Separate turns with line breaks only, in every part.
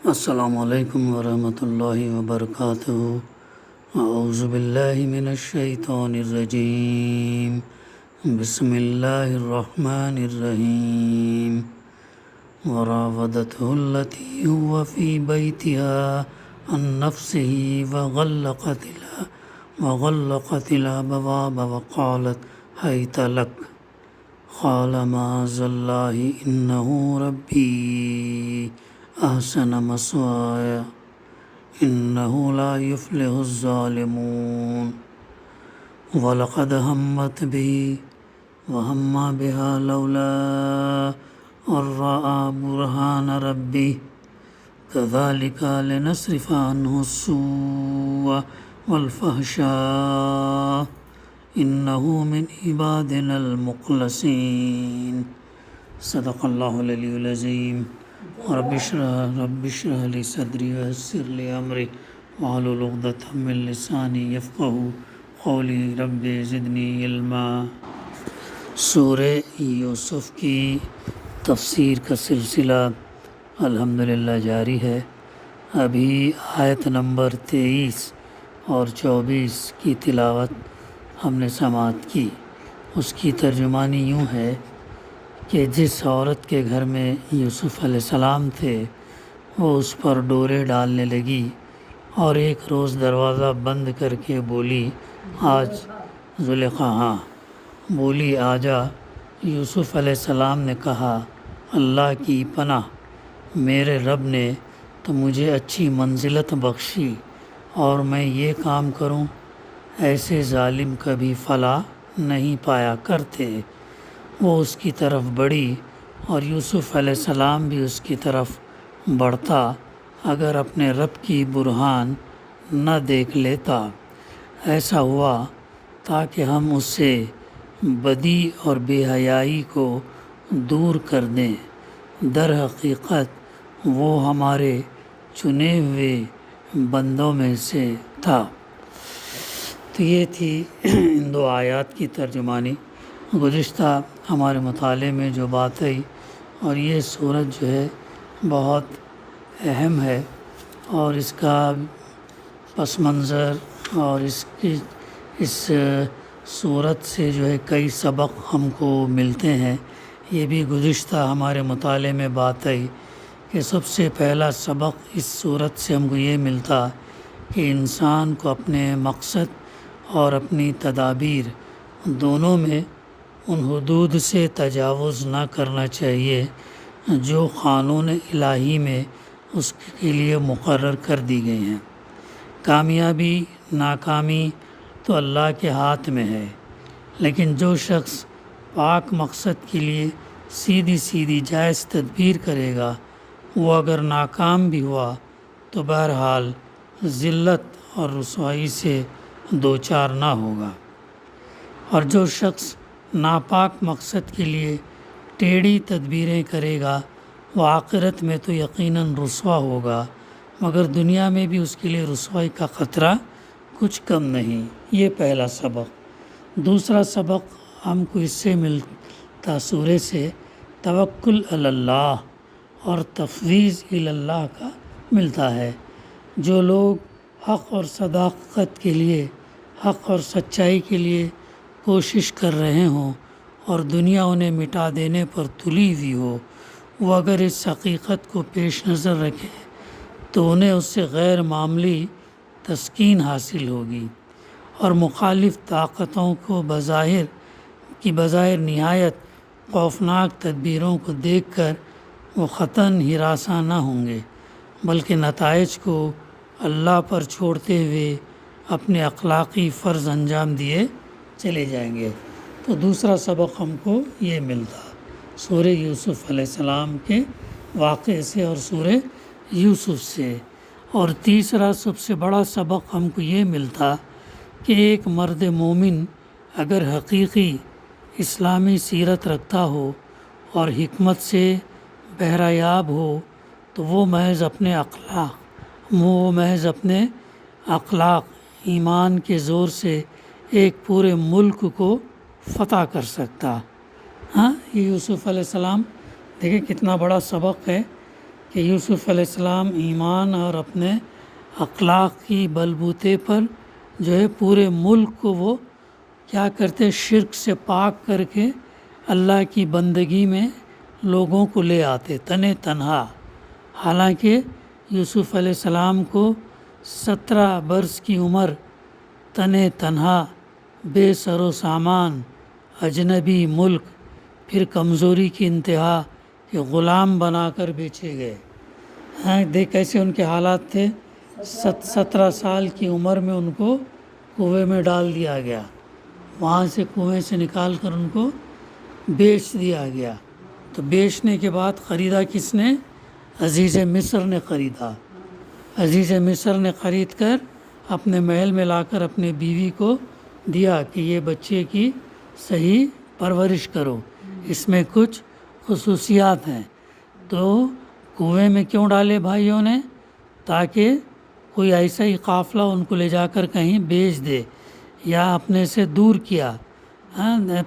السلام علیکم ورحمۃ اللہ وبرکاتہ۔ اعوذ باللہ من الشیطان الرجیم، بسم اللہ الرحمن الرحیم۔ وراودته التي هو في بيتها عن نفسه وغلقت الأبواب وقالت هيت لك قال معاذ الله إنه ربي أحسن مثواي إنه لا يفلح الظالمون ولقد همت به وهم بها لولا أن رأى برهان ربه كذلك لنصرف عنه السوء والفحشاء إنه من عبادنا المخلصين۔ صدق اللہ العلی العظیم۔ رب اشرح لي صدری ويسر لي امری واحلل عقدۃ من لسانی یفقهوا قولی رب زدنی علما۔ سورہ یوسف کی تفسیر کا سلسلہ الحمدللہ جاری ہے۔ ابھی آیت نمبر 23 اور 24 کی تلاوت ہم نے سماعت کی۔ اس کی ترجمانی یوں ہے کہ جس عورت کے گھر میں یوسف علیہ السلام تھے وہ اس پر ڈورے ڈالنے لگی اور ایک روز دروازہ بند کر کے بولی آج زلیخا بولی آجا۔ یوسف علیہ السلام نے کہا اللہ کی پناہ، میرے رب نے تو مجھے اچھی منزلت بخشی اور میں یہ کام کروں، ایسے ظالم کبھی فلاح نہیں پایا کرتے۔ وہ اس کی طرف بڑھی اور یوسف علیہ السلام بھی اس کی طرف بڑھتا اگر اپنے رب کی برہان نہ دیکھ لیتا۔ ایسا ہوا تاکہ ہم اس سے بدی اور بے حیائی کو دور کر دیں، در حقیقت وہ ہمارے چنے ہوئے بندوں میں سے تھا۔ تو یہ تھی ان دو آیات کی ترجمانی۔ گزشتہ ہمارے مطالعے میں جو بات آئی، اور یہ سورت جو ہے بہت اہم ہے اور اس کا پس منظر اور اس سورت سے جو ہے کئی سبق ہم کو ملتے ہیں۔ یہ بھی گزشتہ ہمارے مطالعے میں بات آئی کہ سب سے پہلا سبق اس سورت سے ہم کو یہ ملتا کہ انسان کو اپنے مقصد اور اپنی تدابیر دونوں میں ان حدود سے تجاوز نہ کرنا چاہیے جو قانون الہی میں اس کے لیے مقرر کر دی گئی ہیں۔ کامیابی ناکامی تو اللہ کے ہاتھ میں ہے، لیکن جو شخص پاک مقصد کے لیے سیدھی جائز تدبیر کرے گا وہ اگر ناکام بھی ہوا تو بہرحال ذلت اور رسوائی سے دوچار نہ ہوگا، اور جو شخص ناپاک مقصد کے لیے ٹیڑھی تدبیریں کرے گا وہ آخرت میں تو یقیناً رسوا ہوگا، مگر دنیا میں بھی اس کے لیے رسوائی کا خطرہ کچھ کم نہیں۔ یہ پہلا سبق۔ دوسرا سبق ہم کو اس سے ملتا سورہ سے توکل علی اللہ اور تفویض الی اللہ کا ملتا ہے۔ جو لوگ حق اور صداقت کے لیے، حق اور سچائی کے لیے کوشش کر رہے ہوں اور دنیا انہیں مٹا دینے پر تلی ہوئی ہو، وہ اگر اس حقیقت کو پیش نظر رکھے تو انہیں اس سے غیر معمولی تسکین حاصل ہوگی، اور مخالف طاقتوں کو بظاہر نہایت خوفناک تدبیروں کو دیکھ کر وہ قطعاً ہراساں نہ ہوں گے، بلکہ نتائج کو اللہ پر چھوڑتے ہوئے اپنے اخلاقی فرض انجام دیے چلے جائیں گے۔ تو دوسرا سبق ہم کو یہ ملتا سورہ یوسف علیہ السلام کے واقعے سے اور سورہ یوسف سے۔ اور تیسرا سب سے بڑا سبق ہم کو یہ ملتا کہ ایک مرد مومن اگر حقیقی اسلامی سیرت رکھتا ہو اور حکمت سے بہرایاب ہو تو وہ محض اپنے اخلاق ایمان کے زور سے ایک پورے ملک کو فتح کر سکتا۔ یہ یوسف علیہ السلام دیکھیں کتنا بڑا سبق ہے کہ یوسف علیہ السلام ایمان اور اپنے اخلاق کی بلبوتے پر جو ہے پورے ملک کو وہ کیا کرتے، شرک سے پاک کر کے اللہ کی بندگی میں لوگوں کو لے آتے تنہا۔ حالانکہ یوسف علیہ السلام کو 17 برس کی عمر تنہا، بے سر و سامان، اجنبی ملک، پھر کمزوری کی انتہا کہ غلام بنا کر بیچے گئے۔ دیکھ کیسے ان کے حالات تھے۔ 17 سال کی عمر میں ان کو کنویں میں ڈال دیا گیا، وہاں سے کنویں سے نکال کر ان کو بیچ دیا گیا۔ تو بیچنے کے بعد خریدا کس نے؟ عزیز مصر نے خریدا۔ عزیز مصر نے خرید کر اپنے محل میں لا کر اپنے بیوی کو دیا کہ یہ بچے کی صحیح پرورش کرو، اس میں کچھ خصوصیات ہیں۔ تو کنویں میں کیوں ڈالے بھائیوں نے؟ تاکہ کوئی ایسا ہی قافلہ ان کو لے جا کر کہیں بیچ دے یا اپنے سے دور کیا۔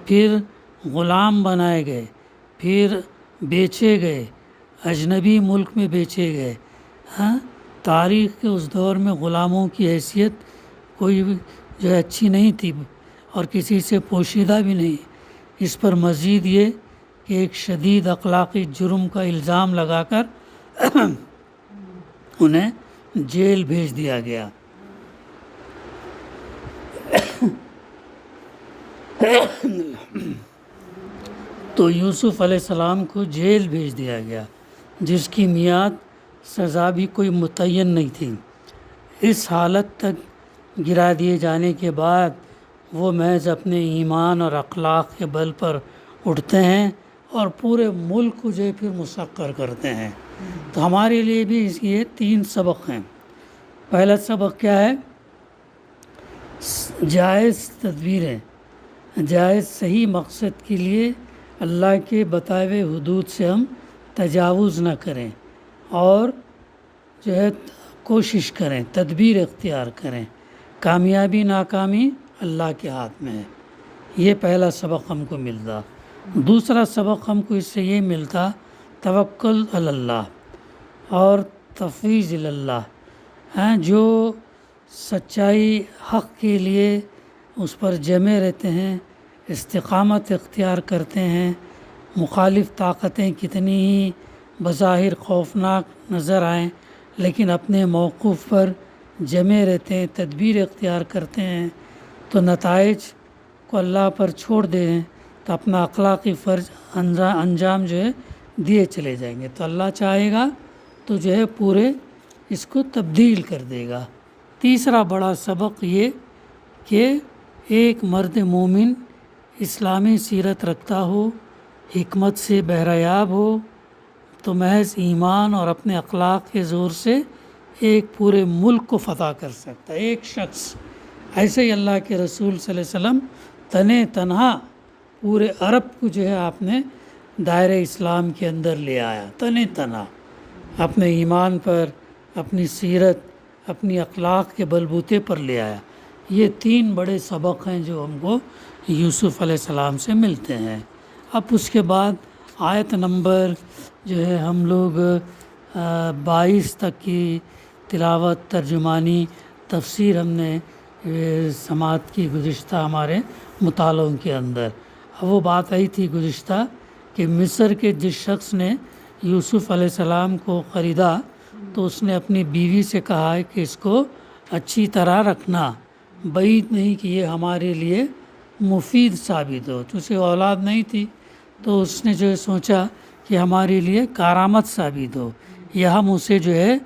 پھر غلام بنائے گئے، پھر بیچے گئے، اجنبی ملک میں بیچے گئے۔ تاریخ کے اس دور میں غلاموں کی حیثیت کوئی جو ہے اچھی نہیں تھی اور کسی سے پوشیدہ بھی نہیں۔ اس پر مزید یہ کہ ایک شدید اخلاقی جرم کا الزام لگا کر انہیں جیل بھیج دیا گیا۔ تو یوسف علیہ السلام کو جیل بھیج دیا گیا، جس کی میعاد سزا بھی کوئی متعین نہیں تھی۔ اس حالت تک گرا دیے جانے کے بعد وہ محض اپنے ایمان اور اخلاق کے بل پر اٹھتے ہیں اور پورے ملک کو جو ہے پھر مسخر کرتے ہیں۔ تو ہمارے لیے بھی یہ 3 سبق ہیں۔ پہلا سبق کیا ہے؟ جائز تدبیریں، جائز صحیح مقصد کے لیے اللہ کے بتائے ہوئے حدود سے ہم تجاوز نہ کریں اور جو ہے کوشش کریں، تدبیر اختیار کریں۔ کامیابی ناکامی اللہ کے ہاتھ میں ہے۔ یہ پہلا سبق ہم کو ملتا۔ دوسرا سبق ہم کو اس سے یہ ملتا، توکل علی اللہ اور تفویض الی اللہ۔ جو سچائی حق کے لیے اس پر جمے رہتے ہیں، استقامت اختیار کرتے ہیں، مخالف طاقتیں کتنی ہی بظاہر خوفناک نظر آئیں لیکن اپنے موقف پر جمے رہتے ہیں، تدبیر اختیار کرتے ہیں، تو نتائج کو اللہ پر چھوڑ دیں تو اپنا اخلاقی فرض انجام جو ہے دیے چلے جائیں گے۔ تو اللہ چاہے گا تو جو ہے پورے اس کو تبدیل کر دے گا۔ تیسرا بڑا سبق یہ کہ ایک مرد مومن اسلامی سیرت رکھتا ہو، حکمت سے بہریاب ہو، تو محض ایمان اور اپنے اخلاق کے زور سے ایک پورے ملک کو فتح کر سکتا ہے، ایک شخص۔ ایسے ہی اللہ کے رسول صلی اللہ علیہ وسلم تنہا پورے عرب کو جو ہے آپ نے دائرہ اسلام کے اندر لے آیا، تنہا اپنے ایمان پر، اپنی سیرت، اپنی اخلاق کے بلبوتے پر لے آیا۔ یہ 3 بڑے سبق ہیں جو ہم کو یوسف علیہ السلام سے ملتے ہیں۔ اب اس کے بعد آیت نمبر جو ہے ہم لوگ 22 تک کی تلاوت، ترجمانی، تفسیر ہم نے سماعت کی گزشتہ ہمارے مطالعوں کے اندر۔ اب وہ بات آئی تھی گزشتہ کہ مصر کے جس شخص نے یوسف علیہ السلام کو خریدا تو اس نے اپنی بیوی سے کہا ہے کہ اس کو اچھی طرح رکھنا، بعید نہیں کہ یہ ہمارے لیے مفید ثابت ہو۔ تو اسے اولاد نہیں تھی تو اس نے جو ہے سوچا کہ ہمارے لیے کارآمد ثابت ہو یا ہم اسے جو ہے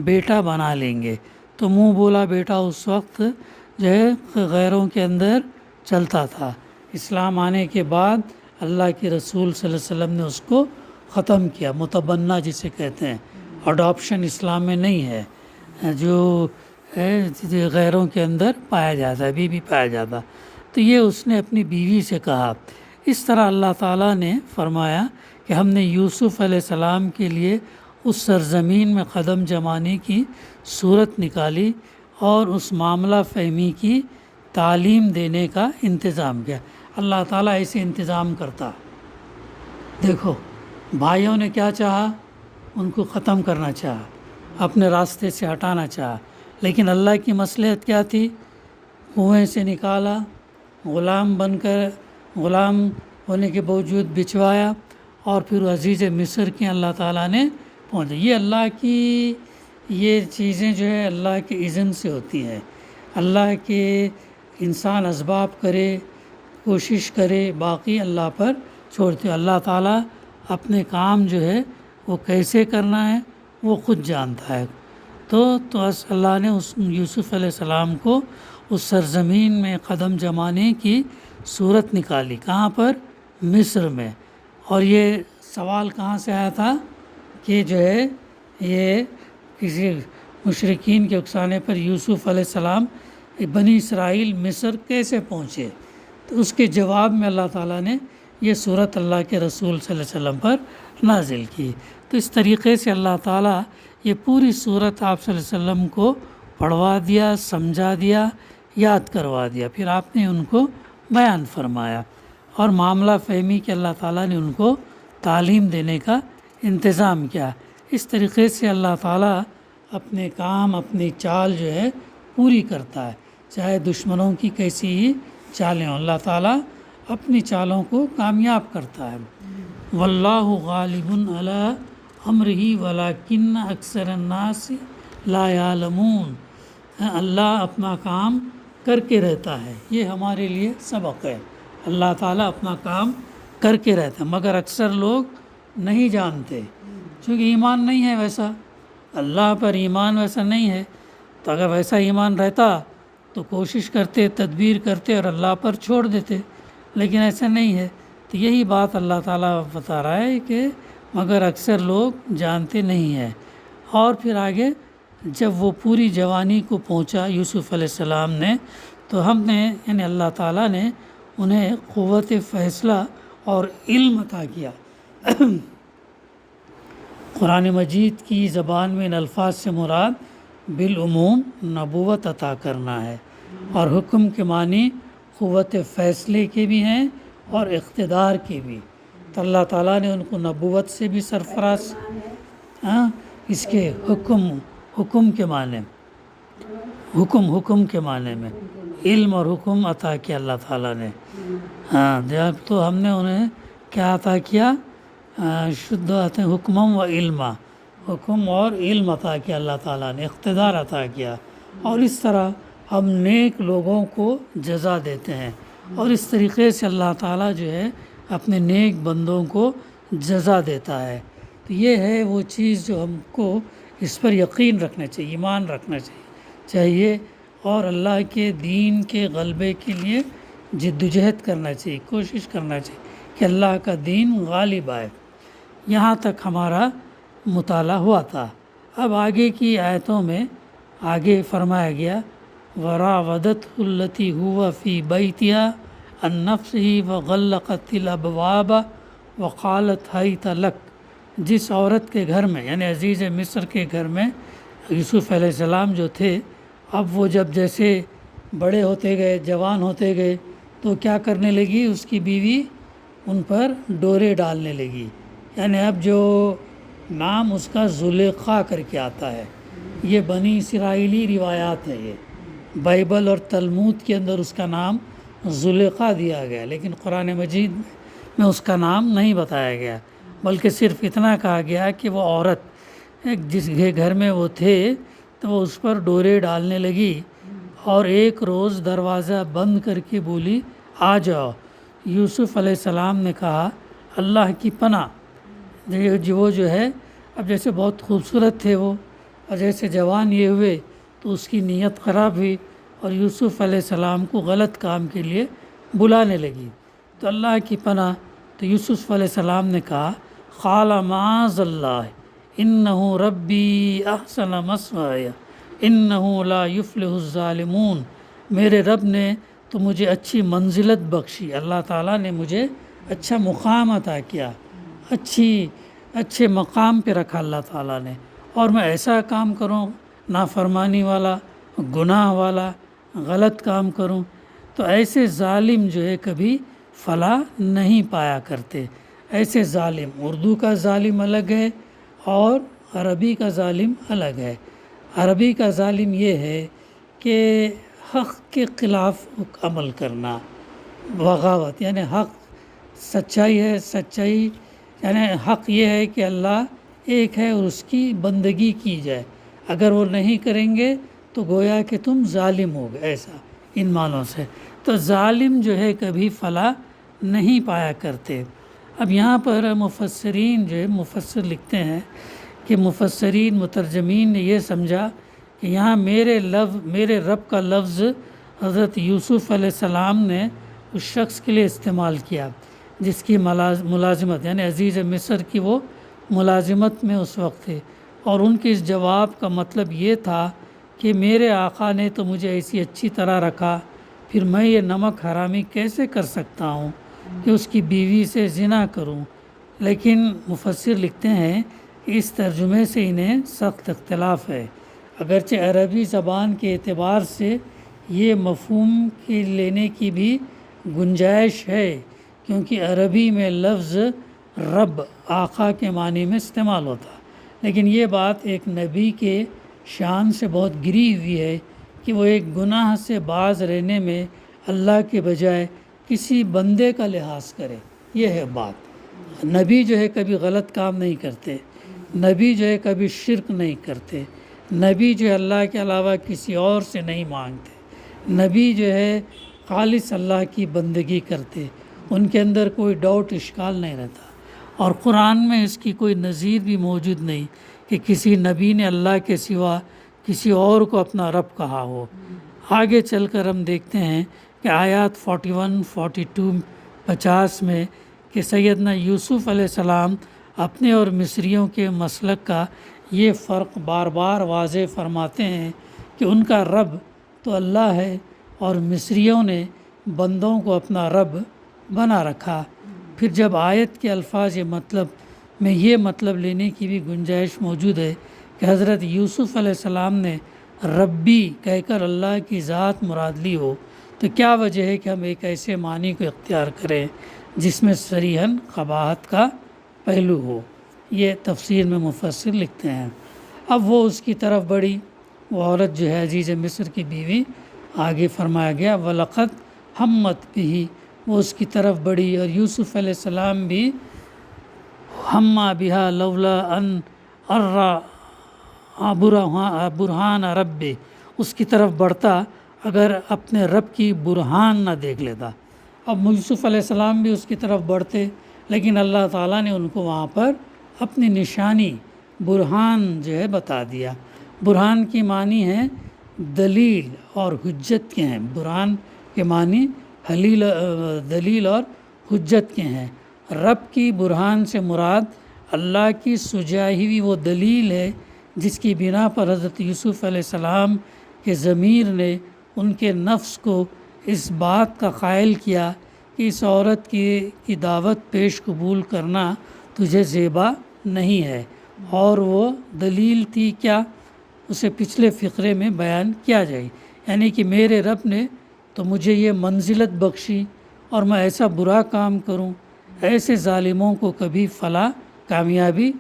بیٹا بنا لیں گے۔ تو منہ بولا بیٹا اس وقت جو ہے غیروں کے اندر چلتا تھا۔ اسلام آنے کے بعد اللہ کے رسول صلی اللہ علیہ وسلم نے اس کو ختم کیا، متبنہ جسے کہتے ہیں۔ اڈاپشن اسلام میں نہیں ہے، جو ہے غیروں کے اندر پایا جاتا ہے، ابھی بھی پایا جاتا۔ تو یہ اس نے اپنی بیوی سے کہا۔ اس طرح اللہ تعالیٰ نے فرمایا کہ ہم نے یوسف علیہ السلام کے لیے اس سرزمین میں قدم جمانے کی صورت نکالی اور اس معاملہ فہمی کی تعلیم دینے کا انتظام کیا۔ اللہ تعالیٰ ایسے انتظام کرتا۔ دیکھو بھائیوں نے کیا چاہا ان کو ختم کرنا چاہا، اپنے راستے سے ہٹانا چاہا، لیکن اللہ کی مصلحت کیا تھی؟ کنویں سے نکالا، غلام بن کر، غلام ہونے کے باوجود بچوایا، اور پھر عزیز مصر کے اللہ تعالیٰ نے پہنچا۔ یہ اللہ کی یہ چیزیں جو ہے اللہ کے اذن سے ہوتی ہیں۔ اللہ کے انسان اسباب کرے، کوشش کرے، باقی اللہ پر چھوڑتے۔ اللہ تعالیٰ اپنے کام جو ہے وہ کیسے کرنا ہے وہ خود جانتا ہے۔ تو اللہ نے اس یوسف علیہ السلام کو اس سرزمین میں قدم جمانے کی صورت نکالی۔ کہاں پر؟ مصر میں۔ اور یہ سوال کہاں سے آیا تھا کہ جو ہے یہ کسی مشرکین کے اکسانے پر یوسف علیہ السلام بنی اسرائیل مصر کیسے پہنچے؟ تو اس کے جواب میں اللہ تعالیٰ نے یہ صورت اللہ کے رسول صلی اللہ علیہ وسلم پر نازل کی۔ تو اس طریقے سے اللہ تعالیٰ یہ پوری صورت آپ صلی اللہ علیہ وسلم کو پڑھوا دیا، سمجھا دیا، یاد کروا دیا، پھر آپ نے ان کو بیان فرمایا، اور معاملہ فہمی کہ اللہ تعالیٰ نے ان کو تعلیم دینے کا انتظام کیا۔ اس طریقے سے اللہ تعالیٰ اپنے کام، اپنی چال جو ہے پوری کرتا ہے، چاہے دشمنوں کی کیسی ہی چالیں ہوں، اللہ تعالیٰ اپنی چالوں کو کامیاب کرتا ہے۔ واللہ غالب علی امرہ ولکن اکثر الناس لا یعلمون۔ اللہ اپنا کام کر کے رہتا ہے، یہ ہمارے لیے سبق ہے۔ اللہ تعالیٰ اپنا کام کر کے رہتا ہے، مگر اکثر لوگ نہیں جانتے، چونکہ ایمان نہیں ہے ویسا، اللہ پر ایمان ویسا نہیں ہے۔ تو اگر ویسا ایمان رہتا تو کوشش کرتے، تدبیر کرتے اور اللہ پر چھوڑ دیتے، لیکن ایسا نہیں ہے۔ تو یہی بات اللہ تعالیٰ بتا رہا ہے کہ مگر اکثر لوگ جانتے نہیں ہیں۔ اور پھر آگے جب وہ پوری جوانی کو پہنچا یوسف علیہ السلام نے، تو ہم نے یعنی اللہ تعالیٰ نے انہیں قوت فیصلہ اور علم عطا کیا۔ قرآن مجید کی زبان میں ان الفاظ سے مراد بالعموم نبوت عطا کرنا ہے، اور حکم کے معنی قوت فیصلے کے بھی ہیں اور اقتدار کے بھی۔ تو اللہ تعالیٰ نے ان کو نبوت سے بھی سرفراز، اس کے حکم کے معنی، حکم کے معنی میں علم اور حکم عطا کیا اللہ تعالیٰ نے۔ تو ہم نے انہیں کیا عطا کیا؟ شدھ آتے حکمم و علما، حکم اور علم عطا کیا اللہ تعالیٰ نے، اقتدار عطا کیا۔ اور اس طرح ہم نیک لوگوں کو جزا دیتے ہیں، اور اس طریقے سے اللہ تعالیٰ جو ہے اپنے نیک بندوں کو جزا دیتا ہے۔ تو یہ ہے وہ چیز جو ہم کو اس پر یقین رکھنا چاہیے، ایمان رکھنا چاہیے، اور اللہ کے دین کے غلبے کے لیے جدوجہد کرنا چاہیے، کوشش کرنا چاہیے کہ اللہ کا دین غالب آئے۔ یہاں تک ہمارا مطالعہ ہوا تھا۔ اب آگے کی آیتوں میں آگے فرمایا گیا وراودته التي هو في بيتها عن نفسه وغلقت الابواب وقالت هيت لك۔ جس عورت کے گھر میں یعنی عزیز مصر کے گھر میں یوسف علیہ السلام جو تھے، اب وہ جب جیسے بڑے ہوتے گئے، جوان ہوتے گئے، تو کیا کرنے لگی؟ اس کی بیوی ان پر ڈورے ڈالنے لگی، یعنی اب جو نام اس کا زلیخا کر کے آتا ہے، یہ بنی اسرائیلی روایات ہے، یہ بائبل اور تلمود کے اندر اس کا نام زلیخا دیا گیا، لیکن قرآن مجید میں اس کا نام نہیں بتایا گیا، بلکہ صرف اتنا کہا گیا کہ وہ عورت جس گھر میں وہ تھے تو وہ اس پر ڈورے ڈالنے لگی، اور ایک روز دروازہ بند کر کے بولی آ جاؤ۔ یوسف علیہ السلام نے کہا اللہ کی پناہ، وہ جو ہے اب جیسے بہت خوبصورت تھے وہ، اور جیسے جوان یہ ہوئے تو اس کی نیت خراب ہوئی اور یوسف علیہ السلام کو غلط کام کے لیے بلانے لگی، تو اللہ کی پناہ۔ تو یوسف علیہ السلام نے کہا قال معاذ اللہ انہ ربی احسن مثوایا انہ لا یفلح الظالمون۔ میرے رب نے تو مجھے اچھی منزلت بخشی، اللہ تعالیٰ نے مجھے اچھا مقام عطا کیا، اچھے مقام پہ رکھا اللہ تعالیٰ نے، اور میں ایسا کام کروں نافرمانی والا، گناہ والا، غلط کام کروں، تو ایسے ظالم جو ہے کبھی فلاح نہیں پایا کرتے۔ ایسے ظالم، اردو کا ظالم الگ ہے اور عربی کا ظالم الگ ہے۔ عربی کا ظالم یہ ہے کہ حق کے خلاف عمل کرنا، بغاوت، یعنی حق سچائی ہے، سچائی یعنی حق یہ ہے کہ اللہ ایک ہے اور اس کی بندگی کی جائے، اگر وہ نہیں کریں گے تو گویا کہ تم ظالم ہو گئے، ایسا ان معنوں سے۔ تو ظالم جو ہے کبھی فلاح نہیں پایا کرتے۔ اب یہاں پر مفسرین جو ہے مفسر لکھتے ہیں کہ مفسرین مترجمین نے یہ سمجھا کہ یہاں میرے رب کا لفظ حضرت یوسف علیہ السلام نے اس شخص کے لیے استعمال کیا جس کی ملازمت یعنی عزیز مصر کی وہ ملازمت میں اس وقت تھے، اور ان کے اس جواب کا مطلب یہ تھا کہ میرے آقا نے تو مجھے ایسی اچھی طرح رکھا، پھر میں یہ نمک حرامی کیسے کر سکتا ہوں کہ اس کی بیوی سے زنا کروں۔ لیکن مفسر لکھتے ہیں اس ترجمے سے انہیں سخت اختلاف ہے، اگرچہ عربی زبان کے اعتبار سے یہ مفہوم کی لینے کی بھی گنجائش ہے، کیونکہ عربی میں لفظ رب آقا کے معنی میں استعمال ہوتا، لیکن یہ بات ایک نبی کے شان سے بہت گری ہوئی ہے کہ وہ ایک گناہ سے باز رہنے میں اللہ کے بجائے کسی بندے کا لحاظ کرے۔ یہ ہے بات۔ نبی جو ہے کبھی غلط کام نہیں کرتے، نبی جو ہے کبھی شرک نہیں کرتے، نبی جو ہے اللہ کے علاوہ کسی اور سے نہیں مانگتے، نبی جو ہے خالص اللہ کی بندگی کرتے، ان کے اندر کوئی ڈاؤٹ اشکال نہیں رہتا، اور قرآن میں اس کی کوئی نظیر بھی موجود نہیں کہ کسی نبی نے اللہ کے سوا کسی اور کو اپنا رب کہا ہو۔ آگے چل کر ہم دیکھتے ہیں کہ آیات 41، 42، 50 میں کہ سیدنا یوسف علیہ السلام اپنے اور مصریوں کے مسلک کا یہ فرق بار بار واضح فرماتے ہیں کہ ان کا رب تو اللہ ہے اور مصریوں نے بندوں کو اپنا رب بنا رکھا۔ پھر جب آیت کے الفاظ یہ مطلب لینے کی بھی گنجائش موجود ہے کہ حضرت یوسف علیہ السلام نے ربی کہہ کر اللہ کی ذات مراد لی ہو، تو کیا وجہ ہے کہ ہم ایک ایسے معنی کو اختیار کریں جس میں صریحاً قباحت کا پہلو ہو؟ یہ تفسیر میں مفسر لکھتے ہیں۔ اب وہ اس کی طرف بڑھی، وہ عورت جو ہے عزیز مصر کی بیوی، آگے فرمایا گیا وَلَقَدْ ہمت بھی، وہ اس کی طرف بڑھی، اور یوسف علیہ السلام بھی ہما بہا لولا ان برہان رب، اس کی طرف بڑھتا اگر اپنے رب کی برہان نہ دیکھ لیتا۔ اب یوسف علیہ السلام بھی اس کی طرف بڑھتے، لیکن اللہ تعالیٰ نے ان کو وہاں پر اپنی نشانی برہان جو ہے بتا دیا۔ برہان کی معنی ہے دلیل اور حجت کے ہیں، برہان کے معنی دلیل اور حجت کے ہیں۔ رب کی برہان سے مراد اللہ کی سجائی ہوئی وہ دلیل ہے جس کی بنا پر حضرت یوسف علیہ السلام کے ضمیر نے ان کے نفس کو اس بات کا قائل کیا کہ اس عورت کی دعوت پیش قبول کرنا تجھے زیبا نہیں ہے، اور وہ دلیل تھی کیا، اسے پچھلے فقرے میں بیان کیا جائے، یعنی کہ میرے رب نے تو مجھے یہ منزلت بخشی اور میں ایسا برا کام کروں، ایسے ظالموں کو کبھی فلاح کامیابی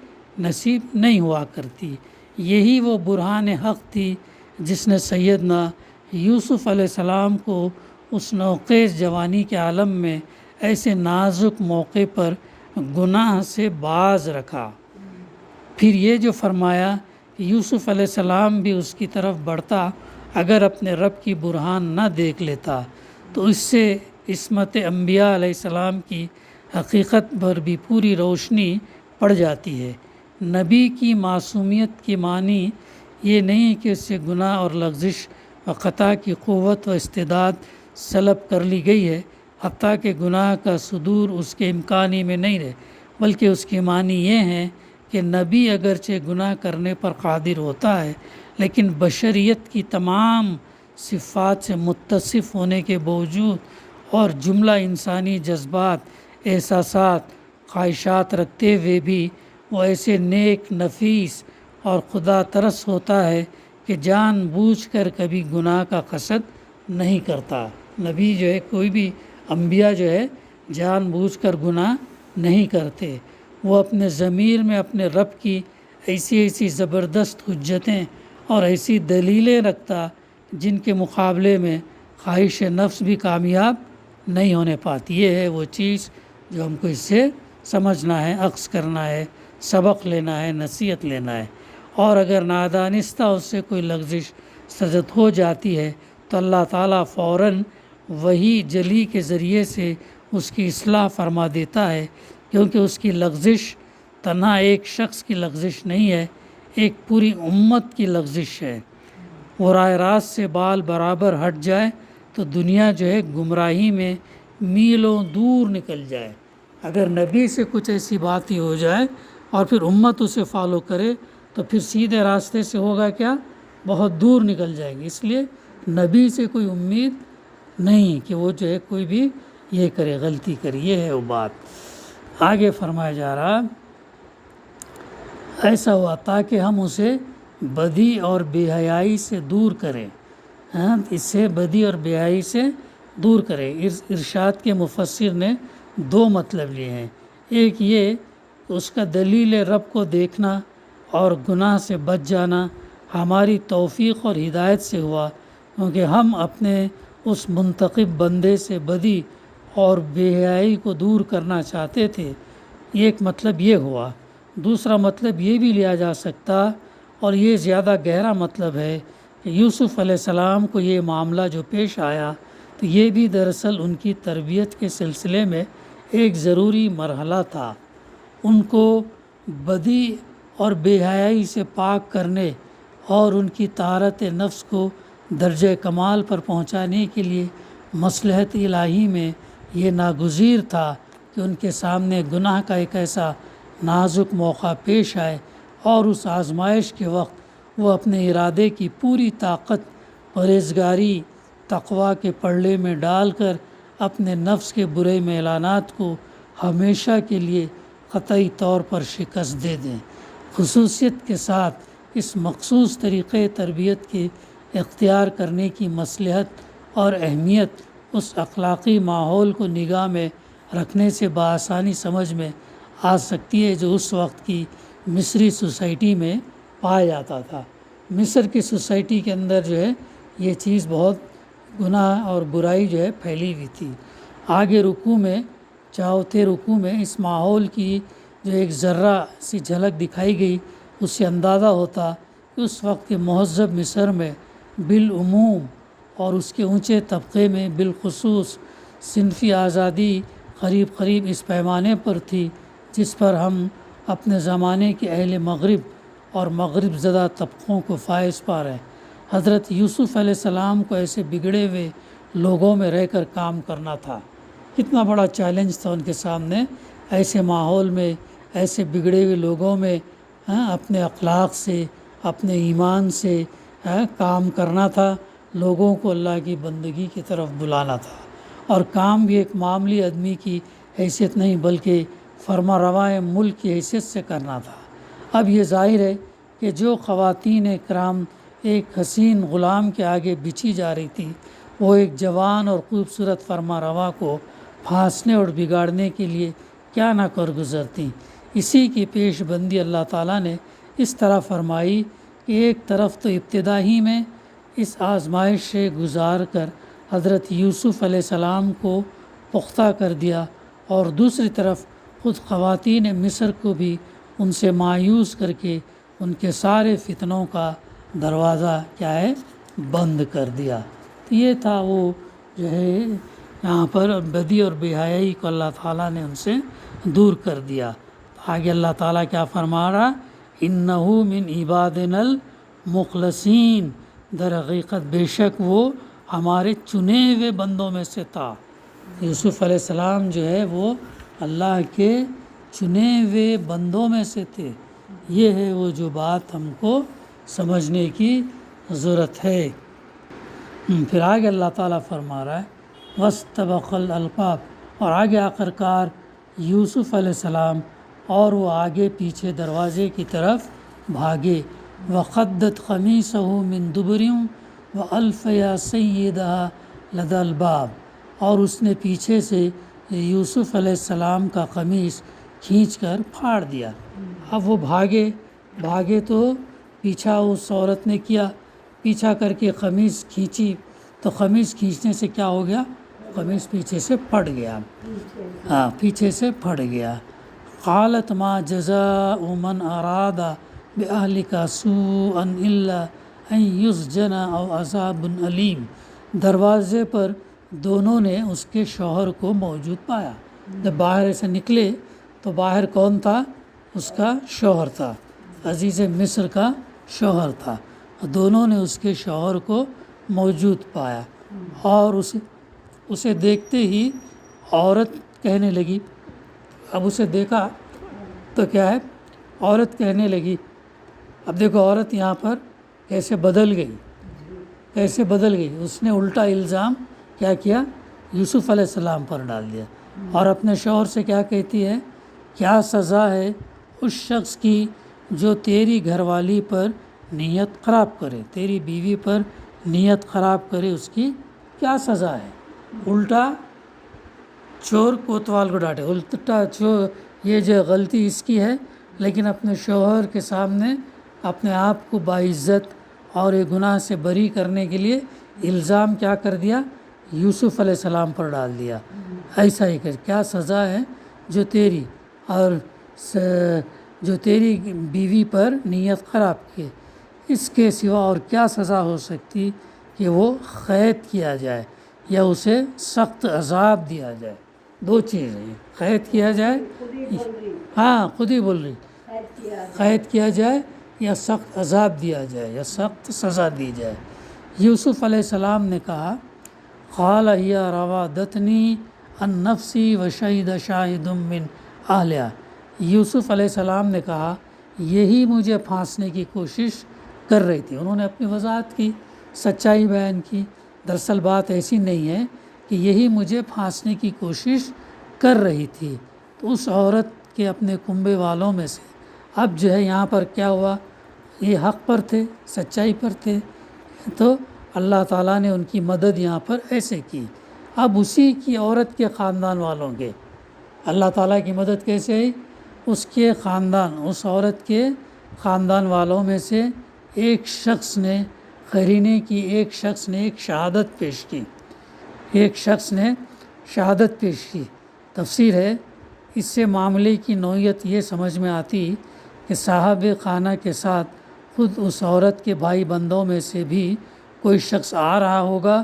نصیب نہیں ہوا کرتی۔ یہی وہ برہان حق تھی جس نے سیدنا یوسف علیہ السلام کو اس نوخیز جوانی کے عالم میں ایسے نازک موقع پر گناہ سے باز رکھا۔ پھر یہ جو فرمایا کہ یوسف علیہ السلام بھی اس کی طرف بڑھتا اگر اپنے رب کی برہان نہ دیکھ لیتا، تو اس سے عصمت انبیاء علیہ السلام کی حقیقت پر بھی پوری روشنی پڑ جاتی ہے۔ نبی کی معصومیت کی معنی یہ نہیں کہ اس سے گناہ اور لغزش و خطا کی قوت و استعداد سلب کر لی گئی ہے، حتیٰ کہ گناہ کا صدور اس کے امکانی میں نہیں رہے، بلکہ اس کی معنی یہ ہے کہ نبی اگرچہ گناہ کرنے پر قادر ہوتا ہے، لیکن بشریت کی تمام صفات سے متصف ہونے کے باوجود اور جملہ انسانی جذبات، احساسات، خواہشات رکھتے ہوئے بھی وہ ایسے نیک، نفیس اور خدا ترس ہوتا ہے کہ جان بوجھ کر کبھی گناہ کا قصد نہیں کرتا۔ نبی جو ہے، کوئی بھی انبیاء جو ہے جان بوجھ کر گناہ نہیں کرتے، وہ اپنے ضمیر میں اپنے رب کی ایسی ایسی زبردست حجتیں اور ایسی دلیلیں رکھتا جن کے مقابلے میں خواہش نفس بھی کامیاب نہیں ہونے پاتی۔ یہ ہے وہ چیز جو ہم کو اس سے سمجھنا ہے، اخذ کرنا ہے، سبق لینا ہے، نصیحت لینا ہے۔ اور اگر نادانستہ اس سے کوئی لغزش سرزد ہو جاتی ہے تو اللہ تعالیٰ فوراً وہی جلی کے ذریعے سے اس کی اصلاح فرما دیتا ہے، کیونکہ اس کی لغزش تنہا ایک شخص کی لغزش نہیں ہے، ایک پوری امت کی لغزش ہے۔ وہ راہ راست سے بال برابر ہٹ جائے تو دنیا جو ہے گمراہی میں میلوں دور نکل جائے۔ اگر نبی سے کچھ ایسی بات ہی ہو جائے اور پھر امت اسے فالو کرے تو پھر سیدھے راستے سے ہوگا کیا؟ بہت دور نکل جائے گی۔ اس لیے نبی سے کوئی امید نہیں کہ وہ جو ہے کوئی بھی یہ کرے، غلطی کرے۔ یہ ہے وہ بات۔ آگے فرمایا جا رہا ایسا ہوا تاکہ ہم اسے بدی اور بے حیائی سے دور کریں۔ اس سے بدی اور بے حیائی سے دور کریں۔ ارشاد کے مفسر نے دو مطلب لیے ہیں۔ ایک یہ کہ اس کا دلیل رب کو دیکھنا اور گناہ سے بچ جانا ہماری توفیق اور ہدایت سے ہوا، کیونکہ ہم اپنے اس منتخب بندے سے بدی اور بے حیائی کو دور کرنا چاہتے تھے۔ ایک مطلب یہ ہوا۔ دوسرا مطلب یہ بھی لیا جا سکتا، اور یہ زیادہ گہرا مطلب ہے، کہ یوسف علیہ السلام کو یہ معاملہ جو پیش آیا تو یہ بھی دراصل ان کی تربیت کے سلسلے میں ایک ضروری مرحلہ تھا۔ ان کو بدی اور بے حیائی سے پاک کرنے اور ان کی طہارت نفس کو درجہ کمال پر پہنچانے کے لیے مصلحت الہی میں یہ ناگزیر تھا کہ ان کے سامنے گناہ کا ایک ایسا نازک موقع پیش آئے، اور اس آزمائش کے وقت وہ اپنے ارادے کی پوری طاقت پرہیزگاری تقویٰ کے پلڑے میں ڈال کر اپنے نفس کے برے میلانات کو ہمیشہ کے لیے قطعی طور پر شکست دے دیں۔ خصوصیت کے ساتھ اس مخصوص طریقے تربیت کے اختیار کرنے کی مصلحت اور اہمیت اس اخلاقی ماحول کو نگاہ میں رکھنے سے بآسانی سمجھ میں آ سکتی ہے جو اس وقت کی مصری سوسائٹی میں پایا جاتا تھا۔ مصر کی سوسائٹی کے اندر جو ہے یہ چیز بہت گناہ اور برائی جو ہے پھیلی ہوئی تھی۔ آگے رکوع میں، چوتھے رکوع میں اس ماحول کی جو ایک ذرہ سی جھلک دکھائی گئی، اس سے اندازہ ہوتا کہ اس وقت کے مہذب مصر میں بالعموم اور اس کے اونچے طبقے میں بالخصوص صنفی آزادی قریب قریب اس پیمانے پر تھی جس پر ہم اپنے زمانے کے اہل مغرب اور مغرب زدہ طبقوں کو فائز پا رہے ہیں۔ حضرت یوسف علیہ السلام کو ایسے بگڑے ہوئے لوگوں میں رہ کر کام کرنا تھا۔ کتنا بڑا چیلنج تھا ان کے سامنے، ایسے ماحول میں، ایسے بگڑے ہوئے لوگوں میں اپنے اخلاق سے، اپنے ایمان سے کام کرنا تھا، لوگوں کو اللہ کی بندگی کی طرف بلانا تھا، اور کام بھی ایک معمولی آدمی کی حیثیت نہیں بلکہ فرما رواں ملک کی حیثیت سے کرنا تھا۔ اب یہ ظاہر ہے کہ جو خواتین کرام ایک حسین غلام کے آگے بچھی جا رہی تھی، وہ ایک جوان اور خوبصورت فرما رواں کو پھانسنے اور بگاڑنے کے لیے کیا نہ کر گزرتی۔ اسی کی پیش بندی اللہ تعالیٰ نے اس طرح فرمائی کہ ایک طرف تو ابتدا ہی میں اس آزمائش سے گزار کر حضرت یوسف علیہ السلام کو پختہ کر دیا، اور دوسری طرف خود خواتین مصر کو بھی ان سے مایوس کر کے ان کے سارے فتنوں کا دروازہ کیا ہے بند کر دیا۔ تو یہ تھا وہ جو ہے یہاں پر بدی اور بے حیائی کو اللہ تعالیٰ نے ان سے دور کر دیا۔ آگے اللہ تعالیٰ کیا فرما رہا؟ اِنَّهُ مِنْ عِبَادِنَا الْمُخْلَصِينَ، در حقیقت بے شک وہ ہمارے چنے ہوئے بندوں میں سے تھا۔ یوسف علیہ السلام جو ہے وہ اللہ کے چنے ہوئے بندوں میں سے تھے۔ یہ ہے وہ جو بات ہم کو سمجھنے کی ضرورت ہے۔ پھر آگے اللہ تعالیٰ فرما رہا ہے وَاسْتَبَقَ الْأَلْبَابَ، اور آگے آخرکار یوسف علیہ السلام اور وہ آگے پیچھے دروازے کی طرف بھاگے۔ وَقَدَّتْ قَمِيصَهُ مِن دُبُرٍ وَأَلْفَ يَا سَيِّدَهَا لَدَى الْبَابِ، اور اس نے پیچھے سے یوسف علیہ السلام کا قمیص کھینچ کر پھاڑ دیا۔ اب وہ بھاگے بھاگے تو پیچھا اس عورت نے کیا، پیچھا کر کے قمیص کھینچی تو قمیص کھینچنے سے کیا ہو گیا؟ قمیص پیچھے سے پھٹ گیا، ہاں پیچھے سے پھٹ گیا۔ قالت ما جزاء من اراد باہلک سوءا الا ان یسجن او عذاب علیم۔ دروازے پر دونوں نے اس کے شوہر کو موجود پایا۔ جب باہر سے نکلے تو باہر کون تھا؟ اس کا شوہر تھا، عزیز مصر کا شوہر تھا۔ دونوں نے اس کے شوہر کو موجود پایا، اور اسے دیکھتے ہی عورت کہنے لگی، اب اسے دیکھا تو کیا ہے؟ عورت کہنے لگی، اب دیکھو عورت یہاں پر کیسے بدل گئی، کیسے بدل گئی۔ اس نے الٹا الزام کیا کیا؟ یوسف علیہ السلام پر ڈال دیا، اور اپنے شوہر سے کیا کہتی ہے؟ کیا سزا ہے اس شخص کی جو تیری گھر والی پر نیت خراب کرے، تیری بیوی پر نیت خراب کرے، اس کی کیا سزا ہے؟ الٹا چور کوتوال کو ڈانٹے، الٹا چور، یہ جو غلطی اس کی ہے، لیکن اپنے شوہر کے سامنے اپنے آپ کو باعزت اور یہ گناہ سے بری کرنے کے لیے الزام کیا کر دیا؟ یوسف علیہ السلام پر ڈال دیا۔ ایسا ہی کر، کیا سزا ہے جو تیری اور جو تیری بیوی پر نیت خراب کی، اس کے سوا اور کیا سزا ہو سکتی کہ وہ قید کیا جائے یا اسے سخت عذاب دیا جائے؟ دو چیزیں ہیں، قید کیا جائے، ہاں خود ہی بول رہی، قید کیا جائے یا سخت عذاب دیا جائے یا سخت سزا دی جائے۔ یوسف علیہ السلام نے کہا، قال ہی راودتنی عن نفسی وشہد شاہد من اہلہا۔ یوسف علیہ السلام نے کہا یہی مجھے پھانسنے کی کوشش کر رہی تھی۔ انہوں نے اپنی وضاحت کی، سچائی بیان کی، دراصل بات ایسی نہیں ہے کہ یہی مجھے پھانسنے کی کوشش کر رہی تھی۔ تو اس عورت کے اپنے کنبے والوں میں سے اب جو ہے یہاں پر کیا ہوا؟ یہ حق پر تھے، سچائی پر تھے، تو اللہ تعالیٰ نے ان کی مدد یہاں پر ایسے کی۔ اب اسی کی عورت کے خاندان والوں کے اللہ تعالیٰ کی مدد کیسے آئی؟ اس کے خاندان، اس عورت کے خاندان والوں میں سے ایک شخص نے قرینے کی، ایک شخص نے ایک شہادت پیش کی، ایک شخص نے شہادت پیش کی۔ تفسیر ہے، اس سے معاملے کی نوعیت یہ سمجھ میں آتی کہ صاحب خانہ کے ساتھ خود اس عورت کے بھائی بندوں میں سے بھی کوئی شخص آ رہا ہوگا،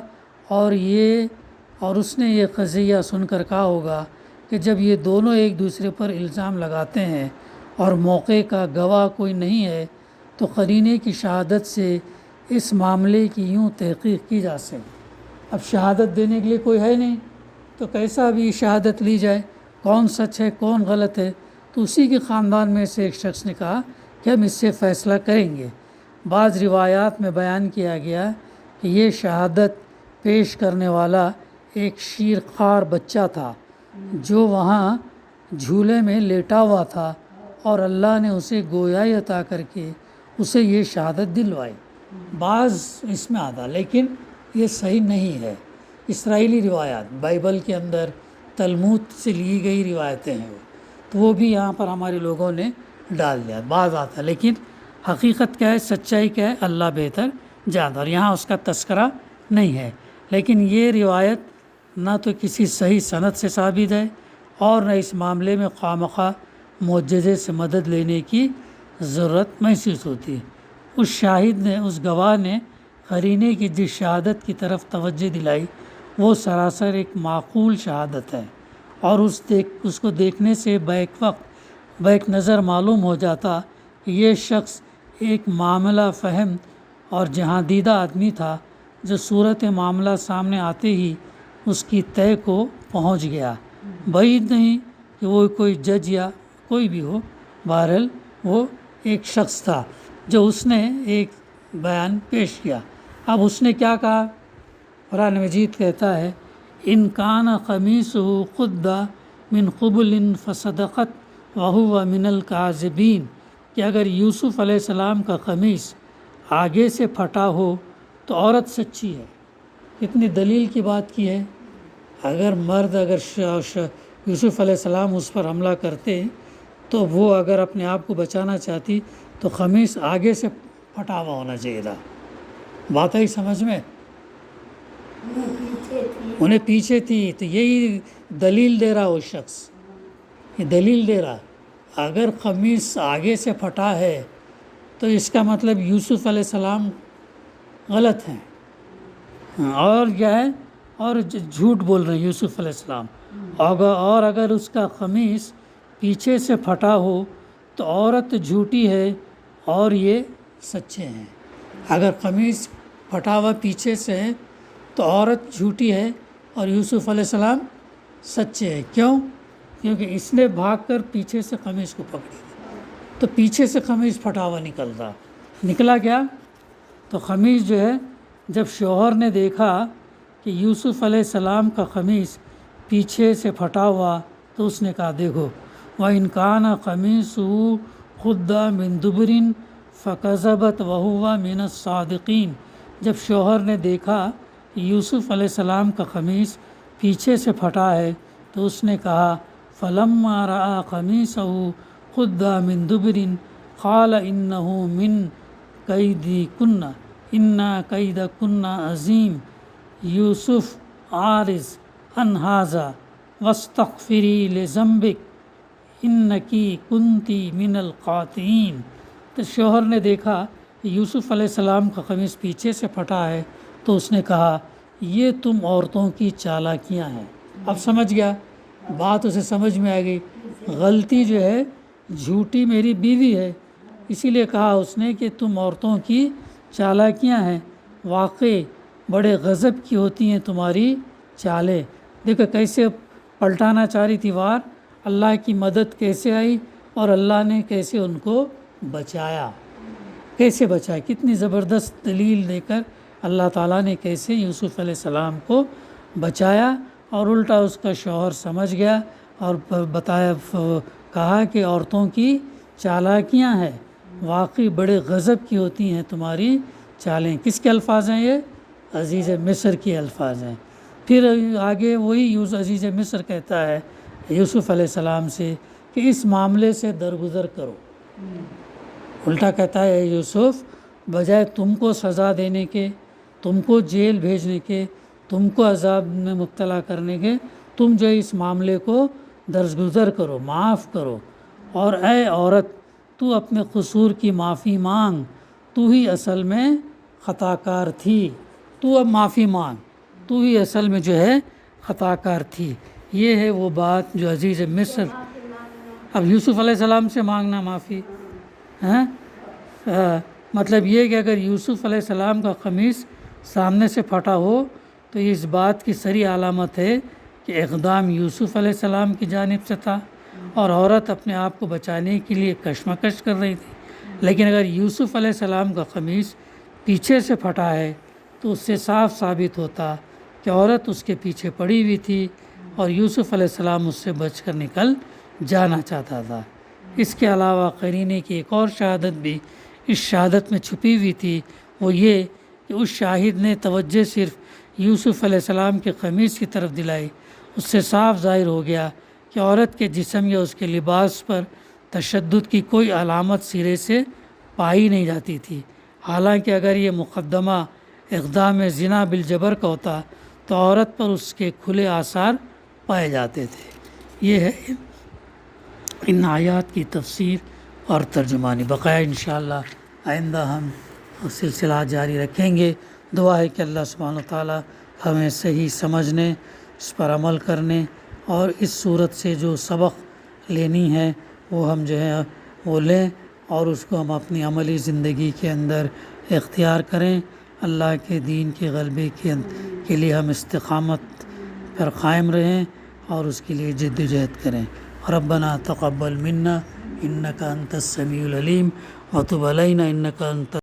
اور اس نے یہ قضیہ سن کر کہا ہوگا کہ جب یہ دونوں ایک دوسرے پر الزام لگاتے ہیں اور موقع کا گواہ کوئی نہیں ہے تو قرینے کی شہادت سے اس معاملے کی یوں تحقیق کی جا سکے۔ اب شہادت دینے کے لیے کوئی ہے نہیں تو کیسا بھی شہادت لی جائے، کون سچ ہے کون غلط ہے؟ تو اسی کے خاندان میں سے ایک شخص نے کہا کہ ہم اس سے فیصلہ کریں گے۔ بعض روایات میں بیان کیا گیا کہ یہ شہادت پیش کرنے والا ایک شیرخوار بچہ تھا جو وہاں جھولے میں لیٹا ہوا تھا، اور اللہ نے اسے گویائی عطا کر کے اسے یہ شہادت دلوائی۔ بعض اس میں آتا، لیکن یہ صحیح نہیں ہے۔ اسرائیلی روایات بائبل کے اندر تلمود سے لی گئی روایتیں ہیں، تو وہ بھی یہاں پر ہمارے لوگوں نے ڈال دیا۔ بعض آتا، لیکن حقیقت کیا ہے، سچائی کیا ہے، اللہ بہتر جانتا، اور یہاں اس کا تذکرہ نہیں ہے۔ لیکن یہ روایت نہ تو کسی صحیح سند سے ثابت ہے اور نہ اس معاملے میں خواہ معجزے سے مدد لینے کی ضرورت محسوس ہوتی ہے۔ اس شاہد نے، اس گواہ نے قرینے کی جس شہادت کی طرف توجہ دلائی وہ سراسر ایک معقول شہادت ہے، اور اس کو دیکھنے سے بیک نظر معلوم ہو جاتا کہ یہ شخص ایک معاملہ فہم اور جہاں دیدہ آدمی تھا جو صورت معاملہ سامنے آتے ہی اس کی طے کو پہنچ گیا۔ بعید نہیں کہ وہ کوئی جج یا کوئی بھی ہو، بہرحال وہ ایک شخص تھا جو اس نے ایک بیان پیش کیا۔ اب اس نے کیا کہا؟ قرآن مجید کہتا ہے، ان کان قمیصہ قد من قبل فصدقت وہو من الکاذبین، کہ اگر یوسف علیہ السلام کا قمیص آگے سے پھٹا ہو تو عورت سچی ہے۔ کتنی دلیل کی بات کی ہے۔ اگر یوسف علیہ السلام اس پر حملہ کرتے تو وہ اگر اپنے آپ کو بچانا چاہتی تو قمیص آگے سے پھٹا ہوا ہونا چاہیے تھا. بات آئی سمجھ میں؟ انہیں پیچھے تھی. تو یہی دلیل دے رہا وہ شخص، یہ دلیل دے رہا اگر قمیص آگے سے پھٹا ہے تو اس کا مطلب یوسف علیہ السلام غلط ہیں، اور کیا ہے، اور جھوٹ بول رہے ہیں یوسف علیہ السلام. اور اگر اس کا قمیص پیچھے سے پھٹا ہو تو عورت جھوٹی ہے اور یہ سچے ہیں. اگر قمیص پھٹا ہوا پیچھے سے ہے تو عورت جھوٹی ہے اور یوسف علیہ السلام سچے ہیں. کیوں؟ کیونکہ اس نے بھاگ کر پیچھے سے قمیص کو پکڑی تو پیچھے سے قمیص پھٹا ہوا نکلا کیا؟ تو قمیص جو ہے، جب شوہر نے دیکھا کہ یوسف علیہ السلام کا قمیص پیچھے سے پھٹا ہوا تو اس نے کہا دیکھو وَإِنْ كَانَ قَمِيصُهُ قُدَّ مِن دُبُرٍ فَكَذَبَتْ وَهُوَ مِنَ الصَّادِقِينَ. جب شوہر نے دیکھا کہ یوسف علیہ السلام کا قمیص پیچھے سے پھٹا ہے تو اس نے کہا فَلَمَّا رَأَى قَمِيصَهُ قُدَّ مِن دُبُرٍ قَالَ إِنَّهُ مِن كَيْدِكُنَّ إِنَّ كَيْدَكُنَّ عَظِيمٌ یوسف عارض عن هذا واستغفری لذنبک انکی کنتی من القاطعین. تو شوہر نے دیکھا کہ یوسف علیہ السلام کا قمیص پیچھے سے پھٹا ہے تو اس نے کہا یہ تم عورتوں کی چالاکیاں ہیں. اب سمجھ گیا بات، اسے سمجھ میں آ گئی. غلطی جو ہے جھوٹی میری بیوی ہے، اسی لیے کہا اس نے کہ تم عورتوں کی چالاکیاں ہیں. واقعی بڑے غضب کی ہوتی ہیں تمہاری چالیں. دیکھو کیسے پلٹانا چاہ رہی تھی وار، اللہ کی مدد کیسے آئی اور اللہ نے کیسے ان کو بچایا، کیسے بچایا. کتنی زبردست دلیل دے کر اللہ تعالیٰ نے کیسے یوسف علیہ السلام کو بچایا. اور الٹا اس کا شوہر سمجھ گیا اور کہا کہ عورتوں کی چالاکیاں ہیں، واقعی بڑے غضب کی ہوتی ہیں تمہاری چالیں. کس کے الفاظ ہیں یہ؟ عزیز مصر کے الفاظ ہیں. پھر آگے وہی عزیز مصر کہتا ہے یوسف علیہ السلام سے کہ اس معاملے سے درگزر کرو. الٹا کہتا ہے یوسف بجائے تم کو سزا دینے کے، تم کو جیل بھیجنے کے، تم کو عذاب میں مبتلا کرنے کے، تم جو اس معاملے کو درگزر کرو، معاف کرو. اور اے عورت تو اپنے قصور کی معافی مانگ، تو ہی اصل میں خطا کار تھی، تو اب معافی مانگ، تو ہی اصل میں جو ہے خطا کار تھی. یہ ہے وہ بات جو عزیز مصر. اب یوسف علیہ السلام سے مانگنا معافی، مطلب یہ کہ اگر یوسف علیہ السلام کا قمیص سامنے سے پھٹا ہو تو اس بات کی صریح علامت ہے کہ اقدام یوسف علیہ السلام کی جانب سے تھا اور عورت اپنے آپ کو بچانے کے لیے کشمکش کر رہی تھی. لیکن اگر یوسف علیہ السلام کا قمیص پیچھے سے پھٹا ہے تو اس سے صاف ثابت ہوتا کہ عورت اس کے پیچھے پڑی ہوئی تھی اور یوسف علیہ السلام اس سے بچ کر نکل جانا چاہتا تھا. اس کے علاوہ قرینے کی ایک اور شہادت بھی اس شہادت میں چھپی ہوئی تھی، وہ یہ کہ اس شاہد نے توجہ صرف یوسف علیہ السلام کے قمیص کی طرف دلائی. اس سے صاف ظاہر ہو گیا کہ عورت کے جسم یا اس کے لباس پر تشدد کی کوئی علامت سرے سے پائی نہیں جاتی تھی. حالانکہ اگر یہ مقدمہ اقدام زنا بالجبر کا ہوتا تو عورت پر اس کے کھلے آثار پائے جاتے تھے. یہ ہے ان آیات کی تفسیر اور ترجمانی. بقایا انشاءاللہ آئندہ ہم سلسلہ جاری رکھیں گے. دعا ہے کہ اللہ سبحانہ وتعالی ہمیں صحیح سمجھنے، اس پر عمل کرنے اور اس صورت سے جو سبق لینی ہے وہ ہم جو ہے وہ لیں اور اس کو ہم اپنی عملی زندگی کے اندر اختیار کریں. اللہ کے دین کے غلبے کے لیے ہم استقامت پر قائم رہیں اور اس کے لیے جد و جہد کریں. ربنا تقبل منا انک انت السمیع العلیم وتب علینا انک انت